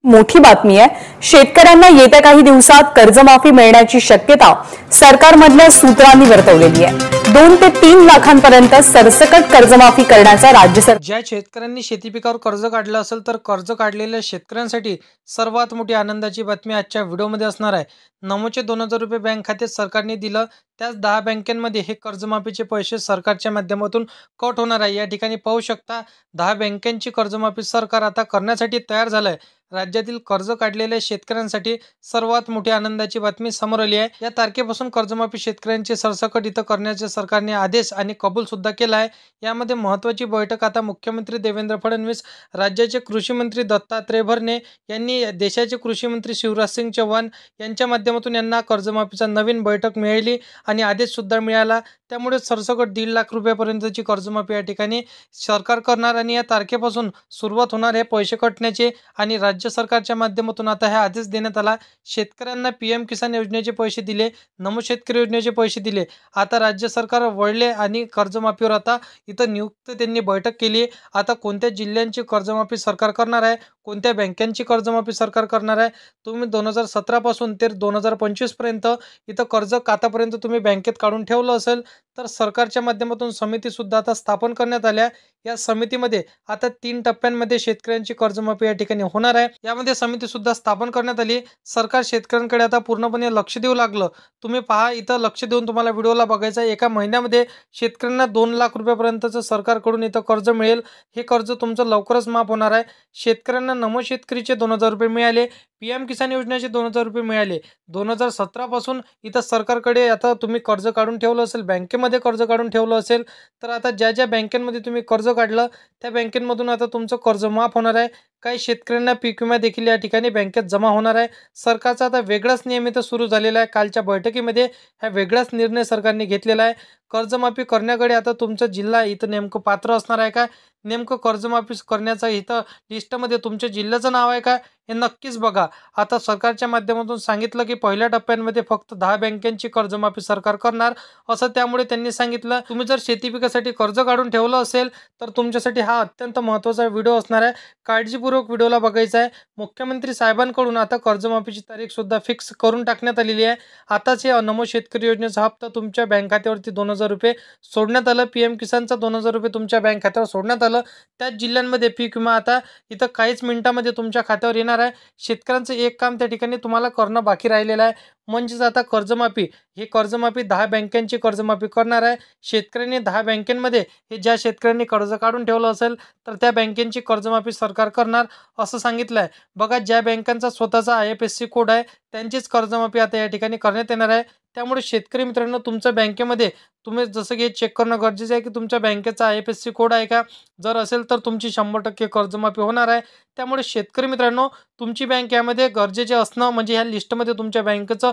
मोठी बातमी आहे। शेतकऱ्यांना येत्या काही दिवसात कर्जमाफी मिळण्याची शक्यता सरकारमधल्या सूत्रांनी वर्तवलेली आहे। 2 ते 3 लाखांपर्यंत सरसकट कर्जमाफी करण्याचा राज्य सरकार ज्या शेतकऱ्यांनी शेती पिकावर कर्ज काढलं असेल तर कर्ज काढलेल्या शेतकऱ्यांसाठी सर्वात मोठी आनंदाची बातमी आजच्या व्हिडिओमध्ये असणार आहे। नमोचे 2000 रुपये बँक खात्यात सरकारने दिलं, त्याच 10 बँकांमध्ये हे कर्जमाफीचे पैसे सरकारच्या माध्यमातून कट होणार आहे। या ठिकाणी पाहू शकता 10 बँकांची कर्जमाफी सरकार आता करण्यासाठी तयार झालंय। राज्यातील कर्ज काढलेल्या शेतकऱ्यांसाठी सर्वात मोठी आनंदाची बातमी समोर आली आहे। या तारखेपासून कर्जमाफी शेतकऱ्यांचे सरसकट इथं करण्याचे सरकारने आदेश आणि कबूल सुद्धा केला आहे। यामध्ये महत्त्वाची बैठक आता मुख्यमंत्री देवेंद्र फडणवीस, राज्याचे कृषी मंत्री दत्तात्रय भरणे यांनी देशाचे कृषी मंत्री शिवराज सिंग चौहान यांच्या माध्यमातून यांना कर्जमाफीचा नवीन बैठक मिळाली आणि आदेश सुद्धा मिळाला। त्यामुळे सरसकट 1.5 लाख रुपयापर्यंतची कर्जमाफी या ठिकाणी सरकार करणार आणि या तारखेपासून सुरुवात होणार हे पैसे कटण्याचे आणि राज्य सरकारच्या माध्यमातून आता हा आदेश देण्यात आला। शेतकऱ्यांना पीएम किसान योजनेचे पैसे दिले, नमो शेतकरी योजनेचे पैसे दिले। आता राज्य सरकार वळले आणि कर्जमाफीवर आता इथं नियुक्त त्यांनी बैठक केली। आता कोणत्या जिल्ह्यांची कर्जमाफी सरकार करणार आहे, कोणत्या बँकांची कर्जमाफी सरकार करणार आहे, तुम्ही 2017 पासून ते 2025 पर्यंत इथं कर्ज आतापर्यंत तुम्ही बँकेत काढून ठेवलं असेल तर सरकारच्या माध्यमातून समिती सुद्धा आता स्थापन करण्यात आल्या। या समितीमध्ये आता 3 टप्प्यांमध्ये शेतकऱ्यांची कर्जमाफी या ठिकाणी होणार आहे। यामध्ये समिती सुद्धा स्थापन करण्यात आली। सरकार शेतकऱ्यांकडे आता पूर्णपणे लक्ष देऊ लागलं। तुम्ही पहा, इथं लक्ष देऊन तुम्हाला व्हिडिओला बघायचं आहे। एका महिन्यामध्ये शेतकऱ्यांना 2 लाख रुपयापर्यंतचं सरकारकडून इथं कर्ज मिळेल। हे कर्ज तुमचं लवकरच माफ होणार आहे। शेतकऱ्यांना नमो शेतकरीचे 2000 रुपये मिळाले, पीएम किसान योजनेचे 2000 रुपये मिळाले। 2017 पासून इथं सरकारकडे आता तुम्ही कर्ज काढून ठेवलं असेल, बँकेमध्ये कर्ज काढून ठेवलं असेल तर आता ज्या ज्या बँकेमध्ये तुम्ही कर्ज काढलं त्या बँकेमधून आता तुमचं कर्ज माफ होणार आहे। काही शेतकऱ्यांना पीक विमा देखील या ठिकाणी बँकेत जमा होणार आहे। सरकारचा आता वेगळाच नियम इथं सुरू झालेला आहे। कालच्या बैठकीमध्ये हा वेगळाच निर्णय सरकारने घेतलेला आहे। कर्जमाफी करण्याकडे आता तुमचा जिल्हा इथं नेमकं पात्र असणार आहे का, नेमकं कर्जमाफी करण्याचा इथं लिस्टमध्ये तुमच्या जिल्ह्याचं नाव आहे का, हे नक्कीच बघा। आता सरकारच्या माध्यमातून सांगितलं की पहिल्या टप्प्यांमध्ये फक्त 10 बँकांची कर्जमाफी सरकार करणार असं, त्यामुळे त्यांनी सांगितलं तुम्ही जर शेती पिकासाठी कर्ज काढून ठेवलं असेल तर तुमच्यासाठी हा अत्यंत महत्त्वाचा व्हिडिओ असणार आहे। काळजीपूर्वक व्हिडिओला बघायचा आहे। मुख्यमंत्री साहेबांकडून आता कर्जमाफीची तारीख सुद्धा फिक्स करून टाकण्यात आलेली आहे। आताच हे नमो शेतकरी योजनेचा हप्ता तुमच्या बँक खात्यावरती 2000 रुपये सोडण्यात आलं, पीएम किसानचा 2000 रुपये तुमच्या बँक खात्यावर सोडण्यात आलं। त्याच जिल्ह्यांमध्ये पीक विमा आता इथं काहीच मिनिटांमध्ये तुमच्या खात्यावर येणार आहे। शेतकऱ्यांचं एक काम त्या ठिकाणी तुम्हाला करणं बाकी राहिलेलं आहे, म्हणजेच आता कर्जमाफी, ही कर्जमाफी 10 बँकांची कर्जमाफी करणार आहे। शेतकऱ्यांनी 10 बँकांमध्ये हे ज्या शेतकऱ्यांनी कर्ज काढून ठेवलं असेल तर त्या बँकेची कर्जमाफी सरकार करणार असं सांगितलं आहे। बघा, ज्या बँकांचा स्वतःचा IFSC कोड आहे त्यांचीच कर्जमाफी आता या ठिकाणी करण्यात येणार आहे। त्यामुळे शेतकरी मित्रांनो, तुमच्या बँकेमध्ये तुम्ही जसं की चेक करणं गरजेचं आहे की तुमच्या बँकेचा IFSC कोड आहे का, जर असेल तर तुमची 100% कर्जमाफी होणार आहे। त्यामुळे शेतकरी मित्रांनो, तुमची बँक यामध्ये गरजेचे असणं म्हणजे ह्या लिस्टमध्ये तुमच्या बँकेचं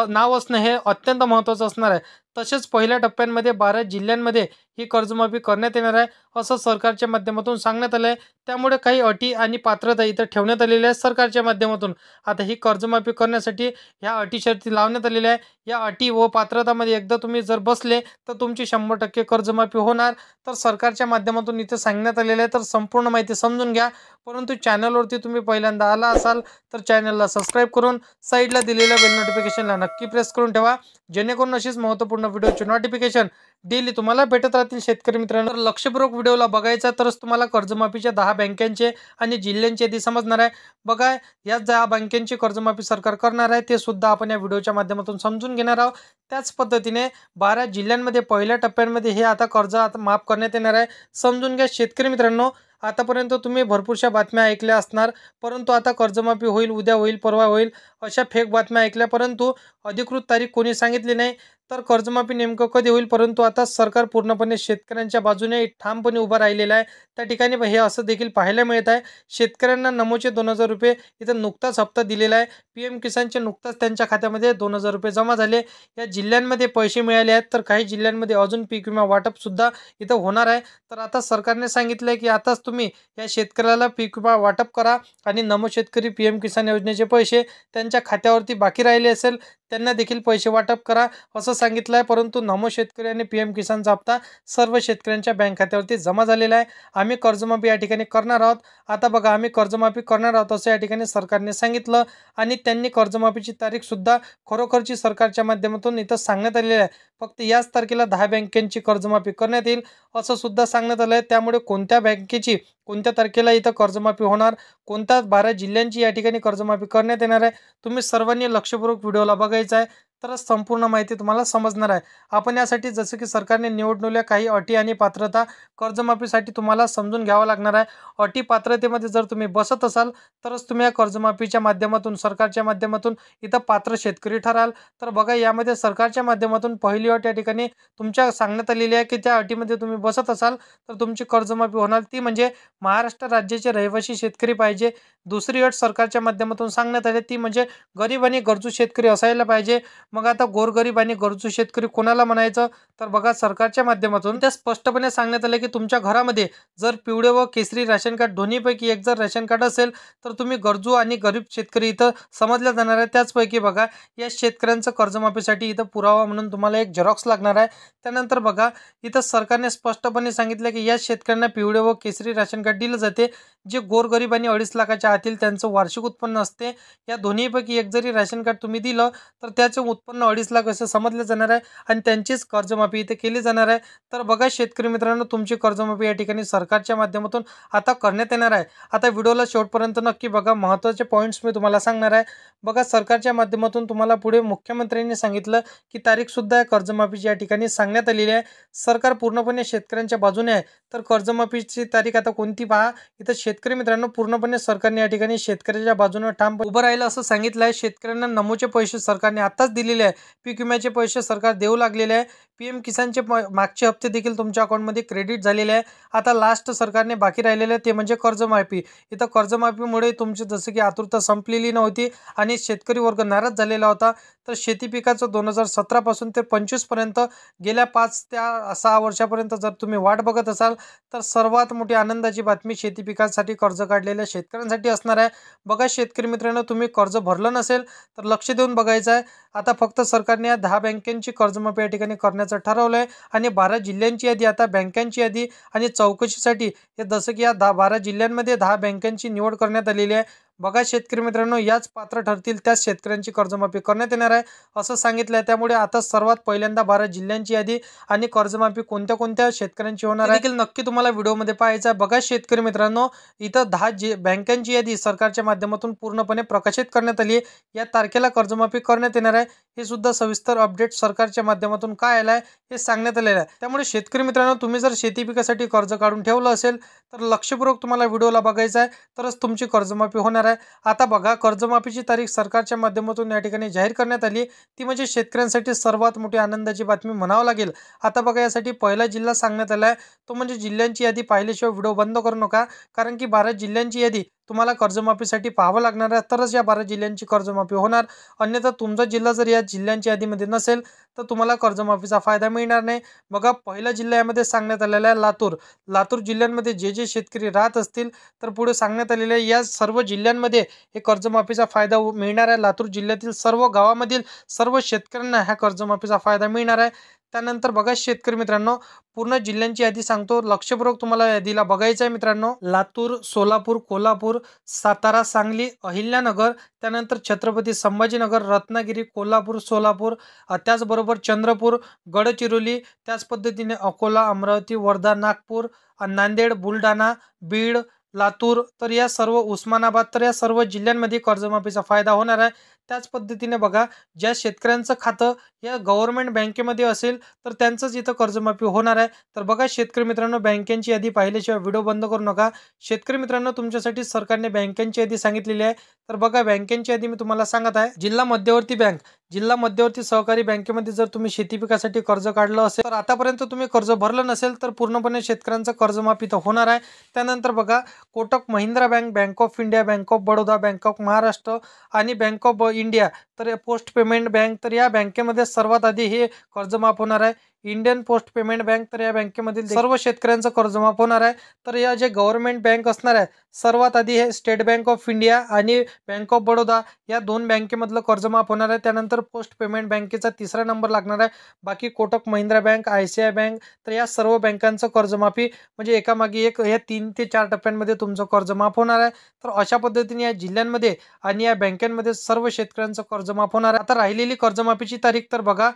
नाव असणं हे अत्यंत महत्त्वाचं असणार आहे। तसेच पहिल्या टप्प्यांमध्ये 12 जिल्ह्यांमध्ये ही कर्जमाफी करण्यात येणार आहे असं सरकारच्या माध्यमातून सांगण्यात आलं आहे। त्यामुळे काही अटी आणि पात्रता इथं ठेवण्यात आलेल्या आहेत सरकारच्या माध्यमातून। आता ही कर्जमाफी करण्यासाठी ह्या अटी शर्ती लावण्यात आलेल्या आहे। या अटी व पात्रतामध्ये एकदा तुम्ही जर बसले तर तुमची 100% कर्जमाफी होणार तर सरकारच्या माध्यमातून इथे सांगण्यात आलेलं आहे। तर संपूर्ण माहिती समजून घ्या। परंतु चॅनलवरती तुम्ही पहिल्यांदा आला असाल तर चॅनलला सबस्क्राईब करून साईडला दिलेल्या बेल नोटिफिकेशनला नक्की प्रेस करून ठेवा, जेणेकरून अशीच महत्त्वपूर्ण व्हिडिओची नोटिफिकेशन डेली तुम्हाला भेटत राहतील। शेतकरी मित्रांनो, लक्षपूर्वक व्हिडिओला बघायचा तरच तुम्हाला कर्जमाफीच्या 10 बँकांचे आणि जिल्ह्यांची यादी समजणार आहे। बघा, या 10 बँकांची कर्जमाफी सरकार करणार आहे ते सुद्धा आपण या व्हिडिओच्या माध्यमातून समजून घेणार आहोत। त्याच पद्धतीने 12 जिल्ह्यांमध्ये पहिल्या टप्प्यांमध्ये हे आता कर्ज माफ करण्यात येणार आहे। समजून घ्या शेतकरी मित्रांनो, आतापर्यंत तुम्ही भरपूरशा बातम्या ऐकल्या असणार, परंतु आता कर्जमाफी होईल, उद्या होईल, परवा होईल अशा फेक बातम्या ऐकल्या, परंतु अधिकृत तारीख कोणी सांगितली नाही। तर कर्जमाफी नेमकं कधी होईल, परंतु आता सरकार पूर्णपणे शेतकऱ्यांच्या बाजूने ठामपणे उभा राहिलेला आहे। त्या ठिकाणी हे असं देखील पाहायला मिळत आहे, शेतकऱ्यांना नमोचे 2000 रुपये इथं नुकताच हप्ता दिलेला आहे। पीएम किसानचे नुकताच त्यांच्या खात्यामध्ये 2000 रुपये जमा झाले। या जिल्ह्यांमध्ये पैसे मिळाले आहेत, तर काही जिल्ह्यांमध्ये अजून पीक विमा वाटप सुद्धा इथं होणार आहे। तर आता सरकारने सांगितलंय की आताच तुम्ही या शेतकऱ्याला पीक विमा वाटप करा आणि नमो शेतकरी पीएम किसान योजनेचे पैसे त्यांच्या खात्यावरती बाकी राहिले असेल त्यांना देखील पैसे वाटप करा असं सांगितलं आहे, परंतु नमो शेतकरी आणि PM किसानचा हप्ता सर्व शेतकऱ्यांच्या बँक खात्यावरती जमा झालेला आहे. आम्ही कर्जमाफी या ठिकाणी करणार आहोत. आता बघा, आम्ही कर्जमाफी करणार आहोत असं या ठिकाणी सरकारने सांगितलं आणि त्यांनी कर्जमाफीची तारीखसुद्धा खरोखरची सरकारच्या माध्यमातून इथं सांगण्यात आलेली आहे. फक्त याच तारखेला 10 बँकेची कर्जमाफी करण्यात येईल असं सुद्धा सांगण्यात आलं आहे. त्यामुळे कोणत्या बँकेची कोणत्या तारखेला इथं कर्जमाफी होणार, कोणत्या 12 जिल्ह्यांची या ठिकाणी कर्जमाफी करण्यात येणार आहे, तुम्ही सर्वांनी लक्षपूर्वक व्हिडिओला बघायचा आहे, तरच संपूर्ण माहिती तुम्हाला समजणार आहे. आपण यासाठी जसं की सरकारने निवडलेल्या काही अटी आणि पात्रता कर्जमाफीसाठी तुम्हाला समजून घ्यावं लागणार आहे. अटी पात्रतेमध्ये जर तुम्ही बसत असाल तरच तुम्ही या कर्जमाफीच्या माध्यमातून, सरकारच्या माध्यमातून इथं पात्र शेतकरी ठराल. तर बघा, यामध्ये सरकारच्या माध्यमातून पहिली अट या ठिकाणी तुमच्या सांगण्यात आलेली आहे की त्या अटीमध्ये तुम्ही बसत असाल तर तुमची कर्जमाफी होणार, ती म्हणजे महाराष्ट्र राज्याचे रहिवासी शेतकरी पाहिजे. दुसरी अट सरकारच्या माध्यमातून सांगण्यात आली ती म्हणजे गरीब आणि गरजू शेतकरी असायला पाहिजे. मग आता गोरगरीब आणि गरजू शेतकरी कोणाला म्हणायचं, तर बघा, सरकारच्या माध्यमातून ते स्पष्टपणे सांगण्यात आले की तुमच्या घरामध्ये जर पिवळे व केसरी राशन कार्ड दोन्हीपैकी एक जर राशन कार्ड असेल तर तुम्ही गरजू आणि गरीब शेतकरी इथं समजल्या जाणार आहे. त्याचपैकी बघा, या शेतकऱ्यांचं कर्जमाफीसाठी इथं पुरावा म्हणून तुम्हाला एक झेरॉक्स लागणार आहे. त्यानंतर बघा, इथं सरकारने स्पष्टपणे सांगितलं की या शेतकऱ्यांना पिवळे व केसरी राशन कार्ड दिलं जाते जे गोरगरीब आणि 2.5 लाखाच्या आतील त्यांचं वार्षिक उत्पन्न असते. या दोन्हीपैकी एक जरी राशन कार्ड तुम्ही दिलं तर त्याचं उत्पन्न 2.5 लाख असं समजलं जाणार आहे आणि त्यांचीच कर्जमाफी इथे केली जाणार आहे. तर बघा शेतकरी मित्रांनो, तुमची कर्जमाफी या ठिकाणी सरकारच्या माध्यमातून आता करण्यात येणार आहे. आता व्हिडिओला शेवटपर्यंत नक्की बघा, महत्त्वाचे पॉईंट्स मी तुम्हाला सांगणार आहे. बघा, सरकारच्या माध्यमातून तुम्हाला पुढे मुख्यमंत्र्यांनी सांगितलं की तारीखसुद्धा या कर्जमाफीची या ठिकाणी सांगण्यात आलेली आहे. सरकार पूर्णपणे शेतकऱ्यांच्या बाजूने आहे. तर कर्जमाफीची तारीख आता कोणती पहा. इथं शेतकरी मित्रांनो, पूर्णपणे सरकारने या ठिकाणी शेतकऱ्याच्या बाजूने ठाम उभं राहिलं असं सांगितलं आहे. शेतकऱ्यांना नमोचे पैसे सरकारने आताच दिलेले आहे. पीक विम्याचे पैसे सरकार देऊ लागलेले आहे. PM किसानचे मागचे हप्ते देखील तुमच्या अकाउंटमध्ये क्रेडिट झालेले आहे. आता लास्ट सरकारने बाकी राहिलेले ते म्हणजे कर्जमाफी. इथं कर्जमाफीमुळे तुमची जसं की आतुरता संपलेली नव्हती आणि शेतकरी वर्ग नाराज झालेला होता. तर शेती पिकाचं 2017 पासून ते 25 पर्यंत गेल्या 5 ते 6 वर्षापर्यंत जर तुम्ही वाट बघत असाल तर सर्वात मोठी आनंदाची बातमी शेती पिकासाठी कर्ज काढलेल्या शेतकऱ्यांसाठी असणार आहे. बघा शेतकरी मित्रांनो, तुम्ही कर्ज भरलं नसेल तर लक्ष देऊन बघायचं आहे. आता फक्त सरकारने या 10 बँकेची कर्जमाफी या ठिकाणी करण्याचं ठरवलं आहे आणि 12 जिल्ह्यांची यादी, आता बँकांची यादी आणि चौकशीसाठी हे जसं की या 12 जिल्ह्यांमध्ये 10 बँकांची निवड करण्यात आलेली आहे. बघा शेतकरी मित्रांनो, याच पात्र ठरतील त्याच शेतकऱ्यांची कर्जमाफी करण्यात येणार आहे असं सांगितलं आहे. त्यामुळे आता सर्वात पहिल्यांदा 12 जिल्ह्यांची यादी आणि कर्जमाफी कोणत्या कोणत्या शेतकऱ्यांची होणार आहे देखील नक्की तुम्हाला व्हिडिओमध्ये पाहायचं आहे. बघा शेतकरी मित्रांनो, इथं 10 बँकांची यादी सरकारच्या माध्यमातून पूर्णपणे प्रकाशित करण्यात आली आहे. या तारखेला कर्जमाफी करण्यात येणार आहे. हे सुद्धा सविस्तर अपडेट सरकारच्या माध्यमातून काय आलं आहे हे सांगण्यात आलेलं आहे. त्यामुळे शेतकरी मित्रांनो, तुम्ही जर शेती पिकासाठी कर्ज काढून ठेवलं असेल तर लक्षपूर्वक तुम्हाला व्हिडिओला बघायचा आहे, तरच तुमची कर्जमाफी होणार आहे. आता बघा, कर्जमाफीची तारीख सरकारच्या माध्यमातून या ठिकाणी जाहीर करण्यात आली. ती म्हणजे शेतकऱ्यांसाठी सर्वात मोठी आनंदाची बातमी म्हणावं लागेल. आता बघा, यासाठी पहिला जिल्हा सांगण्यात आला आहे तो म्हणजे जिल्ह्यांची यादी पाहिल्याशिवाय व्हिडिओ बंद करू नका, कारण की 12 जिल्ह्यांची यादी तुम्हाला कर्जमाफीसाठी पाहावं लागणार आहे, तरच या 12 जिल्ह्यांची कर्जमाफी होणार. अन्यथा तुमचा जिल्हा जर या जिल्ह्यांच्या यादीमध्ये नसेल तर तुम्हाला कर्जमाफीचा फायदा मिळणार नाही. बघा, पहिल्या जिल्ह्यामध्ये सांगण्यात आलेला आहे लातूर. लातूर जिल्ह्यांमध्ये जे शेतकरी राहत असतील तर पुढे सांगण्यात आलेले आहे या सर्व जिल्ह्यांमध्ये हे कर्जमाफीचा फायदा मिळणार आहे. लातूर जिल्ह्यातील सर्व गावामधील सर्व शेतकऱ्यांना ह्या कर्जमाफीचा फायदा मिळणार आहे. त्यानंतर बघा शेतकरी मित्रांनो, पूर्ण जिल्ह्यांची यादी सांगतो, लक्षपूर्वक तुम्हाला यादीला बघायचं आहे मित्रांनो. लातूर, सोलापूर, कोल्हापूर, सातारा, सांगली, अहिल्यानगर, त्यानंतर छत्रपती संभाजीनगर, रत्नागिरी, कोल्हापूर, सोलापूर, त्याचबरोबर चंद्रपूर, गडचिरोली, त्याच पद्धतीने अकोला, अमरावती, वर्धा, नागपूर, नांदेड, बुलढाणा, बीड, लातूर, तर या सर्व उस्मानाबाद, तर या सर्व जिल्ह्यांमध्ये कर्जमाफीचा फायदा होणार आहे. त्याच पद्धतीने बघा, ज्या शेतकऱ्यांचं खातं या गव्हर्नमेंट बँकेमध्ये असेल तर त्यांचंच इथं कर्जमाफी होणार आहे. तर बघा शेतकरी मित्रांनो, बँकेची यादी पाहिल्याशिवाय व्हिडिओ बंद करू नका. शेतकरी मित्रांनो, तुमच्यासाठी सरकारने बँकेची यादी सांगितलेली आहे. तर बघा, बँकेची यादी मी तुम्हाला सांगत आहे. जिल्हा मध्यवर्ती बँक, जिल्हा मध्यवर्ती सहकारी बँकेमध्ये जर तुम्ही शेती पिकासाठी कर्ज काढलं असेल तर आतापर्यंत तुम्ही कर्ज भरलं नसेल तर पूर्णपणे शेतकऱ्यांचं कर्जमाफी तर होणार आहे. त्यानंतर बघा, Kotak Mahindra bank, bank of India, bank of Baroda, bank of Maharashtra आणि बँक ऑफ इंडिया, तर पोस्ट पेमेंट बँक, तर या बँकेमध्ये सर्वात आधी हे कर्ज माफ होणार आहे. इंडियन पोस्ट पेमेंट बँक, तर या बँकेमधील सर्व शेतकऱ्यांचं कर्ज माफ होणार आहे. तर या जे गव्हर्नमेंट बँक असणार आहे, सर्वात आधी हे स्टेट बँक ऑफ इंडिया आणि बँक ऑफ बडोदा या 2 बँकेमधलं कर्ज माफ होणार आहे. त्यानंतर पोस्ट पेमेंट बँकेचा 3रा नंबर लागणार आहे. बाकी Kotak Mahindra bank, ICICI bank, तर या सर्व बँकांचं कर्जमाफी म्हणजे एकामागे एक या 3 ते 4 टप्प्यांमध्ये तुमचं कर्ज माफ होणार आहे. तर अशा पद्धतीने या जिल्ह्यांमध्ये आणि या बँकांमध्ये सर्व शेतकऱ्यांचं कर्ज माफ होणार आहे. आता राहिलेली कर्जमाफीची तारीख तर बघा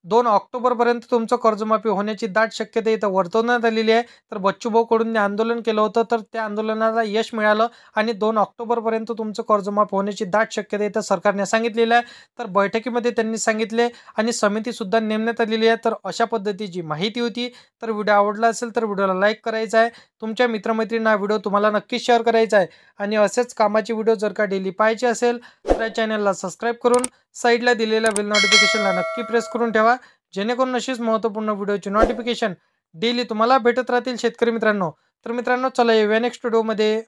2 ऑक्टोबरपर्यंत तुमचं कर्जमाफी होण्याची दाट शक्यता इथं वर्तवण्यात आलेली आहे. तर बच्चूभाऊ कडूंनी आंदोलन केलं होतं, तर त्या आंदोलनाला यश मिळालं आणि 2 ऑक्टोबरपर्यंत तुमचं कर्जमाफ होण्याची दाट शक्यता इथं सरकारने सांगितलेली आहे. तर बैठकीमध्ये त्यांनी सांगितले आणि समितीसुद्धा नेमण्यात आलेली आहे. तर अशा पद्धतीची माहिती होती. तर व्हिडिओ आवडला असेल तर व्हिडिओला लाईक करायचा आहे. तुमच्या मित्रमैत्रिणींना व्हिडिओ तुम्हाला नक्कीच शेअर करायचा आहे आणि असेच कामाचे व्हिडिओ जर का डेली पाहायचे असेल तर या चॅनलला सबस्क्राईब करून साईडला दिलेल्या बेल नोटिफिकेशनला नक्की प्रेस करून ठेवा, जेणेकरून अशीच महत्त्वपूर्ण व्हिडिओची नोटिफिकेशन डेली तुम्हाला भेटत राहतील शेतकरी मित्रांनो. तर मित्रांनो, चला येऊया नेक्स्ट व्हिडिओमध्ये.